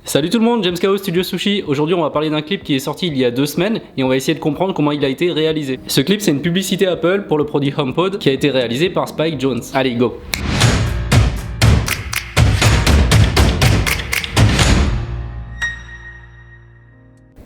Salut tout le monde, James Kao Studio Sushi. Aujourd'hui on va parler d'un clip qui est sorti il y a 2 semaines et on va essayer de comprendre comment il a été réalisé. Ce clip c'est une publicité Apple pour le produit HomePod qui a été réalisé par Spike Jonze. Allez go.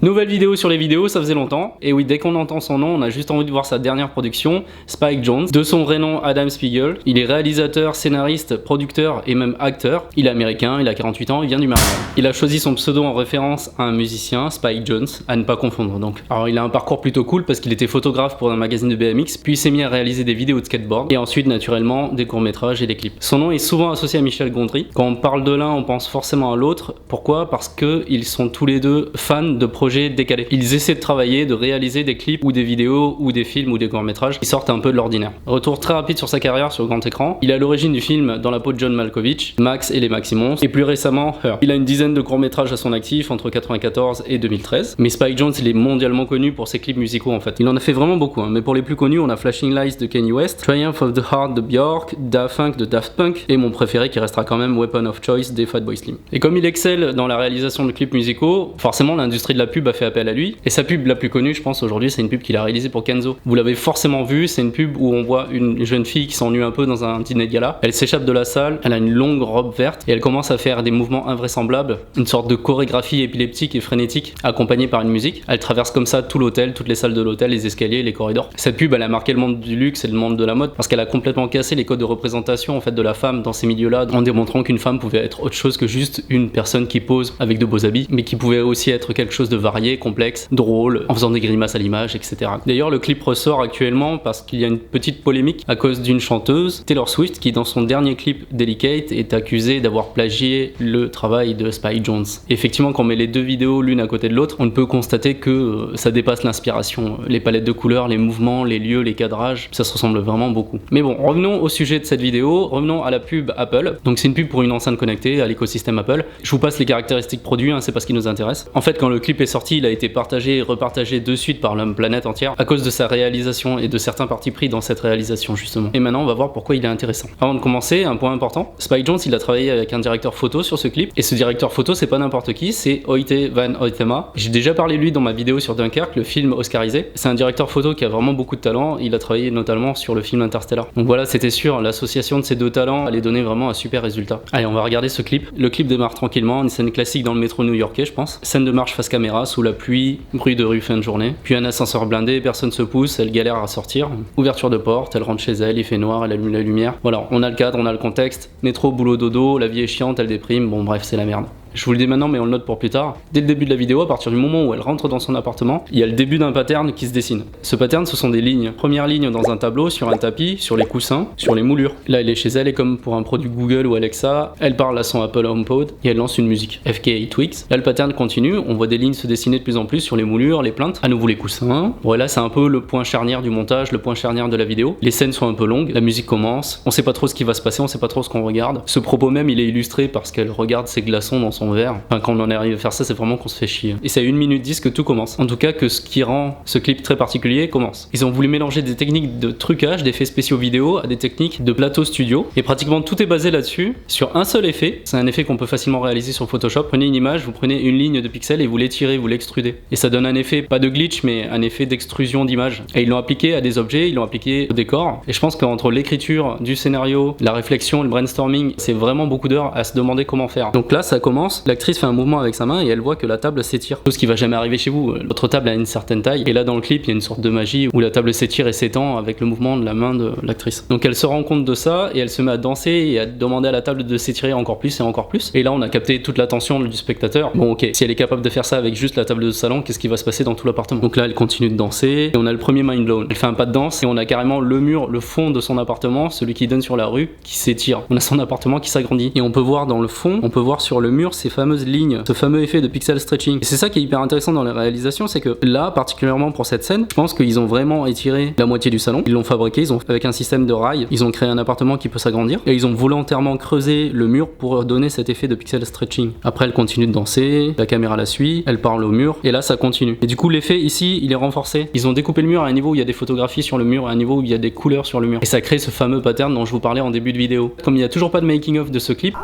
Nouvelle vidéo sur les vidéos, ça faisait longtemps. Et oui, dès qu'on entend son nom, on a juste envie de voir sa dernière production, Spike Jonze. De son vrai nom, Adam Spiegel. Il est réalisateur, scénariste, producteur et même acteur. Il est américain, il a 48 ans, il vient du Maryland. Il a choisi son pseudo en référence à un musicien, Spike Jonze, à ne pas confondre donc. Alors il a un parcours plutôt cool parce qu'il était photographe pour un magazine de BMX, puis il s'est mis à réaliser des vidéos de skateboard et ensuite naturellement des courts-métrages et des clips. Son nom est souvent associé à Michel Gondry. Quand on parle de l'un, on pense forcément à l'autre. Pourquoi? Parce qu'ils sont tous les deux fans de projets décalés. Ils essaient de travailler, de réaliser des clips ou des vidéos ou des films ou des courts-métrages qui sortent un peu de l'ordinaire. Retour très rapide sur sa carrière sur le grand écran. Il est à l'origine du film Dans la peau de John Malkovich, Max et les Maximons, et plus récemment Her. Il a une dizaine de courts-métrages à son actif entre 1994 et 2013. Mais Spike Jonze, il est mondialement connu pour ses clips musicaux en fait. Il en a fait vraiment beaucoup, mais pour les plus connus, on a Flashing Lights de Kanye West, Triumph of the Heart de Björk, Da Funk de Daft Punk, et mon préféré qui restera quand même Weapon of Choice des Fatboy Slim. Et comme il excelle dans la réalisation de clips musicaux, forcément l'industrie de la pub a fait appel à lui. Et sa pub la plus connue, je pense aujourd'hui, c'est une pub qu'il a réalisée pour Kenzo. Vous l'avez forcément vu, c'est une pub où on voit une jeune fille qui s'ennuie un peu dans un dîner de gala. Elle s'échappe de la salle, elle a une longue robe verte et elle commence à faire des mouvements invraisemblables, une sorte de chorégraphie épileptique et frénétique accompagnée par une musique. Elle traverse comme ça tout l'hôtel, toutes les salles de l'hôtel, les escaliers, les corridors. Cette pub, elle a marqué le monde du luxe et le monde de la mode parce qu'elle a complètement cassé les codes de représentation en fait de la femme dans ces milieux-là, en démontrant qu'une femme pouvait être autre chose que juste une personne qui pose avec de beaux habits, mais qui pouvait aussi être quelque chose de varié, complexe, drôle, en faisant des grimaces à l'image, etc. D'ailleurs, le clip ressort actuellement parce qu'il y a une petite polémique à cause d'une chanteuse, Taylor Swift, qui dans son dernier clip Delicate est accusée d'avoir plagié le travail de Spike Jonze. Effectivement, quand on met les deux vidéos l'une à côté de l'autre, on peut constater que ça dépasse l'inspiration. Les palettes de couleurs, les mouvements, les lieux, les cadrages, ça se ressemble vraiment beaucoup. Mais bon, revenons au sujet de cette vidéo, revenons à la pub Apple. Donc c'est une pub pour une enceinte connectée à l'écosystème Apple. Je vous passe les caractéristiques produits, c'est pas ce qui nous intéresse. En fait, quand le clip est sorti, il a été partagé et repartagé de suite par la planète entière à cause de sa réalisation et de certains partis pris dans cette réalisation justement. Et maintenant on va voir pourquoi il est intéressant. Avant de commencer, un point important, Spike Jonze il a travaillé avec un directeur photo sur ce clip et ce directeur photo c'est pas n'importe qui, c'est Hoyte van Hoytema. J'ai déjà parlé de lui dans ma vidéo sur Dunkerque, le film oscarisé. C'est un directeur photo qui a vraiment beaucoup de talent, il a travaillé notamment sur le film Interstellar. Donc voilà, c'était sûr, l'association de ces deux talents allait donner vraiment un super résultat. Allez, on va regarder ce clip. Le clip démarre tranquillement, une scène classique dans le métro new-yorkais je pense. Scène de marche face caméra, sous la pluie, bruit de rue fin de journée. Puis un ascenseur blindé, personne se pousse, elle galère à sortir. Ouverture de porte, elle rentre chez elle, il fait noir, elle allume la lumière. Voilà, on a le cadre, on a le contexte. Métro, boulot, dodo, la vie est chiante, elle déprime, bon bref, c'est la merde. Je vous le dis maintenant mais on le note pour plus tard. Dès le début de la vidéo, à partir du moment où elle rentre dans son appartement, il y a le début d'un pattern qui se dessine. Ce pattern, ce sont des lignes. Première ligne dans un tableau, sur un tapis, sur les coussins, sur les moulures. Là elle est chez elle et comme pour un produit Google ou Alexa, elle parle à son Apple HomePod et elle lance une musique. FKA Twigs. Là le pattern continue, on voit des lignes se dessiner de plus en plus sur les moulures, les plaintes, à nouveau les coussins. Bon et là c'est un peu le point charnière du montage, le point charnière de la vidéo. Les scènes sont un peu longues, la musique commence, on sait pas trop ce qui va se passer, on sait pas trop ce qu'on regarde. Ce propos même il est illustré parce qu'elle regarde ses glaçons dans son verre. Enfin, quand on en est arrivé à faire ça, c'est vraiment qu'on se fait chier. Et c'est à 1 minute 10 que tout commence. En tout cas, que ce qui rend ce clip très particulier commence. Ils ont voulu mélanger des techniques de trucage, d'effets spéciaux vidéo, à des techniques de plateau studio. Et pratiquement tout est basé là-dessus, sur un seul effet. C'est un effet qu'on peut facilement réaliser sur Photoshop. Prenez une image, vous prenez une ligne de pixels et vous l'étirez, vous l'extrudez. Et ça donne un effet, pas de glitch, mais un effet d'extrusion d'image. Et ils l'ont appliqué à des objets, ils l'ont appliqué au décor. Et je pense qu'entre l'écriture du scénario, la réflexion, le brainstorming, c'est vraiment beaucoup d'heures à se demander comment faire. Donc là, ça commence. L'actrice fait un mouvement avec sa main et elle voit que la table s'étire. Tout ce qui va jamais arriver chez vous. Votre table a une certaine taille et là dans le clip il y a une sorte de magie où la table s'étire et s'étend avec le mouvement de la main de l'actrice. Donc elle se rend compte de ça et elle se met à danser et à demander à la table de s'étirer encore plus et encore plus. Et là on a capté toute l'attention du spectateur. Bon ok, si elle est capable de faire ça avec juste la table de salon, qu'est-ce qui va se passer dans tout l'appartement? Donc là elle continue de danser et on a le premier mind blown. Elle fait un pas de danse et on a carrément le mur, le fond de son appartement, celui qui donne sur la rue, qui s'étire. On a son appartement qui s'agrandit et on peut voir dans le fond, on peut voir sur le mur ces fameuses lignes, ce fameux effet de pixel stretching. Et c'est ça qui est hyper intéressant dans la réalisation, c'est que là, particulièrement pour cette scène, je pense qu'ils ont vraiment étiré la moitié du salon. Ils l'ont fabriqué, ils ont avec un système de rails, ils ont créé un appartement qui peut s'agrandir et ils ont volontairement creusé le mur pour donner cet effet de pixel stretching. Après, elle continue de danser, la caméra la suit, elle parle au mur et là, ça continue. Et du coup, l'effet ici, il est renforcé. Ils ont découpé le mur à un niveau où il y a des photographies sur le mur, à un niveau où il y a des couleurs sur le mur. Et ça crée ce fameux pattern dont je vous parlais en début de vidéo. Comme il n'y a toujours pas de making of de ce clip,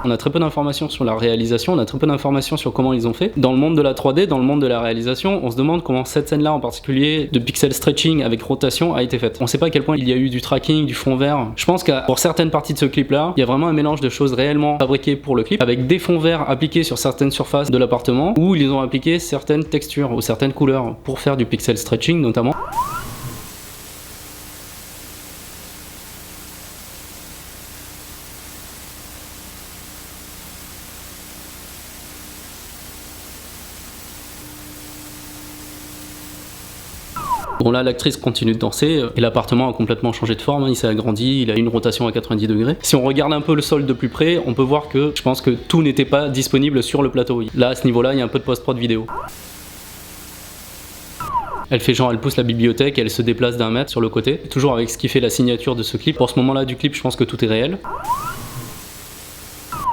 On a très peu d'informations sur la réalisation, on a très peu d'informations sur comment ils ont fait. Dans le monde de la 3D, dans le monde de la réalisation, on se demande comment cette scène-là en particulier de pixel stretching avec rotation a été faite. On sait pas à quel point il y a eu du tracking, du fond vert. Je pense que pour certaines parties de ce clip-là, il y a vraiment un mélange de choses réellement fabriquées pour le clip, avec des fonds verts appliqués sur certaines surfaces de l'appartement, où ils ont appliqué certaines textures ou certaines couleurs pour faire du pixel stretching notamment. Bon là l'actrice continue de danser et l'appartement a complètement changé de forme, il s'est agrandi, il a une rotation à 90 degrés. Si on regarde un peu le sol de plus près, on peut voir que je pense que tout n'était pas disponible sur le plateau. Là à ce niveau-là, il y a un peu de post-prod vidéo. Elle fait genre, elle pousse la bibliothèque, elle se déplace d'1 mètre sur le côté, toujours avec ce qui fait la signature de ce clip. Pour ce moment-là du clip, je pense que tout est réel.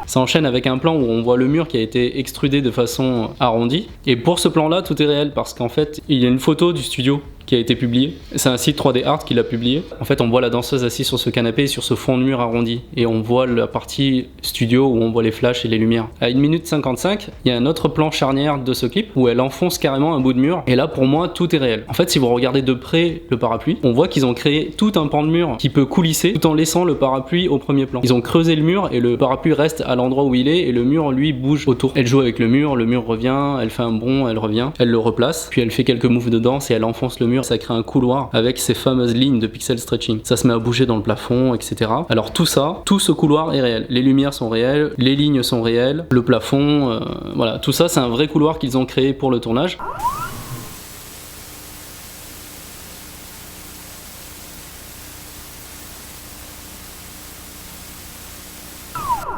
Ça enchaîne avec un plan où on voit le mur qui a été extrudé de façon arrondie. Et pour ce plan-là, tout est réel parce qu'en fait, il y a une photo du studio qui a été publiée. C'est un site 3D Art qui l'a publié. En fait, on voit la danseuse assise sur ce canapé sur ce fond de mur arrondi. Et on voit la partie studio où on voit les flashs et les lumières. À 1 minute 55, il y a un autre plan charnière de ce clip où elle enfonce carrément un bout de mur. Et là, pour moi, tout est réel. En fait, si vous regardez de près le parapluie, on voit qu'ils ont créé tout un pan de mur qui peut coulisser tout en laissant le parapluie au premier plan. Ils ont creusé le mur et le parapluie reste à l'endroit où il est et le mur, lui, bouge autour. Elle joue avec le mur revient, elle fait un bond, elle revient, elle le replace, puis elle fait quelques moves de danse et elle enfonce le mur. Ça crée un couloir avec ces fameuses lignes de pixel stretching. Ça se met à bouger dans le plafond, etc. Alors tout ça, tout ce couloir est réel. Les lumières sont réelles, les lignes sont réelles, le plafond, voilà. Tout ça, c'est un vrai couloir qu'ils ont créé pour le tournage.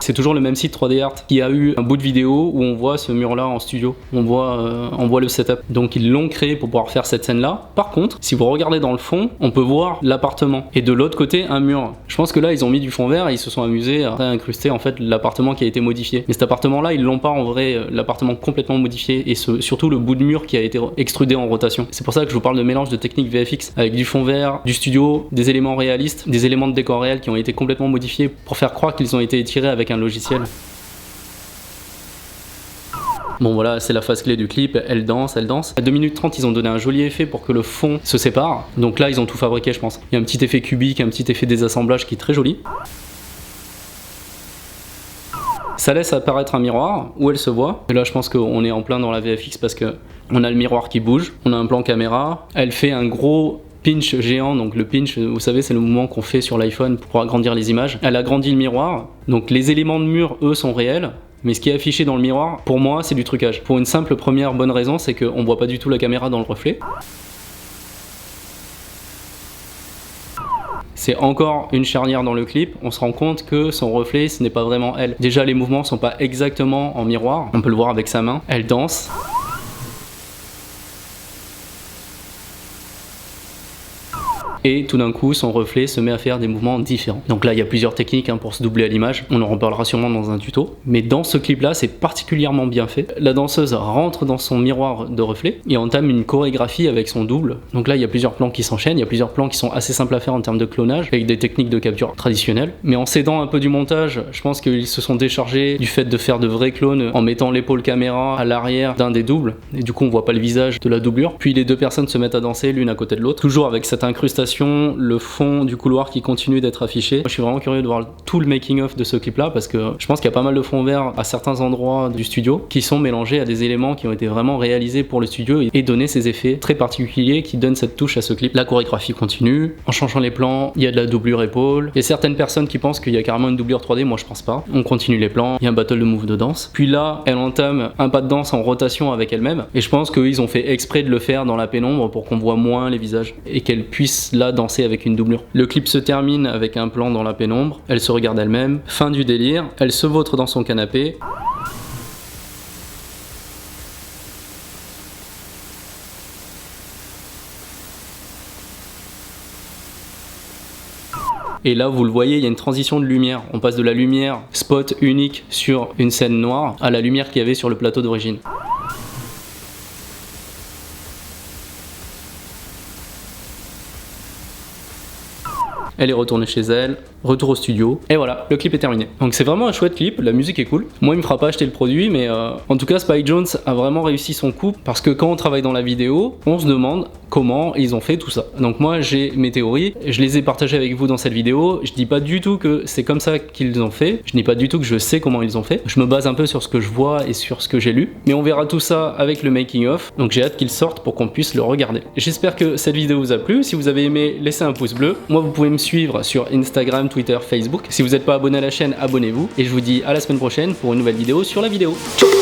C'est toujours le même site 3D Art qui a eu un bout de vidéo où on voit ce mur là en studio, on voit le setup. Donc ils l'ont créé pour pouvoir faire cette scène là. Par contre, si vous regardez dans le fond, on peut voir l'appartement et de l'autre côté un mur. Je pense que là ils ont mis du fond vert et ils se sont amusés à incruster en fait l'appartement qui a été modifié. Mais cet appartement là ils l'ont pas en vrai, l'appartement complètement modifié et surtout le bout de mur qui a été extrudé en rotation. C'est pour ça que je vous parle de mélange de techniques VFX avec du fond vert, du studio, des éléments réalistes, des éléments de décor réel qui ont été complètement modifiés pour faire croire qu'ils ont été étirés avec un logiciel. Bon voilà, c'est la phase clé du clip, elle danse, elle danse. À 2 minutes 30, ils ont donné un joli effet pour que le fond se sépare. Donc là, ils ont tout fabriqué, je pense. Il y a un petit effet cubique, un petit effet désassemblage qui est très joli. Ça laisse apparaître un miroir où elle se voit. Et là, je pense qu'on est en plein dans la VFX parce que on a le miroir qui bouge, on a un plan caméra. Elle fait un gros pinch géant, donc le pinch, vous savez, c'est le mouvement qu'on fait sur l'iPhone pour agrandir les images. Elle agrandit le miroir, donc les éléments de mur, eux, sont réels. Mais ce qui est affiché dans le miroir, pour moi, c'est du trucage. Pour une simple première bonne raison, c'est qu'on voit pas du tout la caméra dans le reflet. C'est encore une charnière dans le clip, on se rend compte que son reflet, ce n'est pas vraiment elle. Déjà, les mouvements sont pas exactement en miroir, on peut le voir avec sa main. Elle danse. Et tout d'un coup, son reflet se met à faire des mouvements différents. Donc là, il y a plusieurs techniques pour se doubler à l'image. On en reparlera sûrement dans un tuto. Mais dans ce clip-là, c'est particulièrement bien fait. La danseuse rentre dans son miroir de reflet et entame une chorégraphie avec son double. Donc là, il y a plusieurs plans qui s'enchaînent. Il y a plusieurs plans qui sont assez simples à faire en termes de clonage, avec des techniques de capture traditionnelles. Mais en s'aidant un peu du montage, je pense qu'ils se sont déchargés du fait de faire de vrais clones en mettant l'épaule caméra à l'arrière d'un des doubles. Et du coup, on voit pas le visage de la doublure. Puis les deux personnes se mettent à danser l'une à côté de l'autre, toujours avec cette incrustation, le fond du couloir qui continue d'être affiché. Moi, je suis vraiment curieux de voir tout le making of de ce clip là parce que je pense qu'il y a pas mal de fonds verts à certains endroits du studio qui sont mélangés à des éléments qui ont été vraiment réalisés pour le studio et donner ces effets très particuliers qui donnent cette touche à ce clip. La chorégraphie continue, en changeant les plans, il y a de la doublure épaule. Il y a certaines personnes qui pensent qu'il y a carrément une doublure 3D, moi je pense pas. On continue les plans, il y a un battle de move de danse. Puis là, elle entame un pas de danse en rotation avec elle-même et je pense qu'ils ont fait exprès de le faire dans la pénombre pour qu'on voit moins les visages et qu'elle puisse là danser avec une doublure. Le clip se termine avec un plan dans la pénombre, elle se regarde elle-même, fin du délire, elle se vautre dans son canapé. Et là, vous le voyez, il y a une transition de lumière. On passe de la lumière spot unique sur une scène noire à la lumière qu'il y avait sur le plateau d'origine. elle est retournée chez elle, retour au studio, et voilà, le clip est terminé. Donc c'est vraiment un chouette clip, la musique est cool. Moi il me fera pas acheter le produit, mais en tout cas Spike Jonze a vraiment réussi son coup, parce que quand on travaille dans la vidéo, on se demande comment ils ont fait tout ça. Donc moi j'ai mes théories, je les ai partagées avec vous dans cette vidéo. Je dis pas du tout que c'est comme ça qu'ils ont fait, je dis pas du tout que je sais comment ils ont fait, je me base un peu sur ce que je vois et sur ce que j'ai lu, mais on verra tout ça avec le making of, donc j'ai hâte qu'il sorte pour qu'on puisse le regarder. J'espère que cette vidéo vous a plu. Si vous avez aimé, laissez un pouce bleu. Moi vous pouvez me suivre sur Instagram, Twitter, Facebook. Si vous n'êtes pas abonné à la chaîne, abonnez-vous, et je vous dis à la semaine prochaine pour une nouvelle vidéo sur la vidéo. Ciao.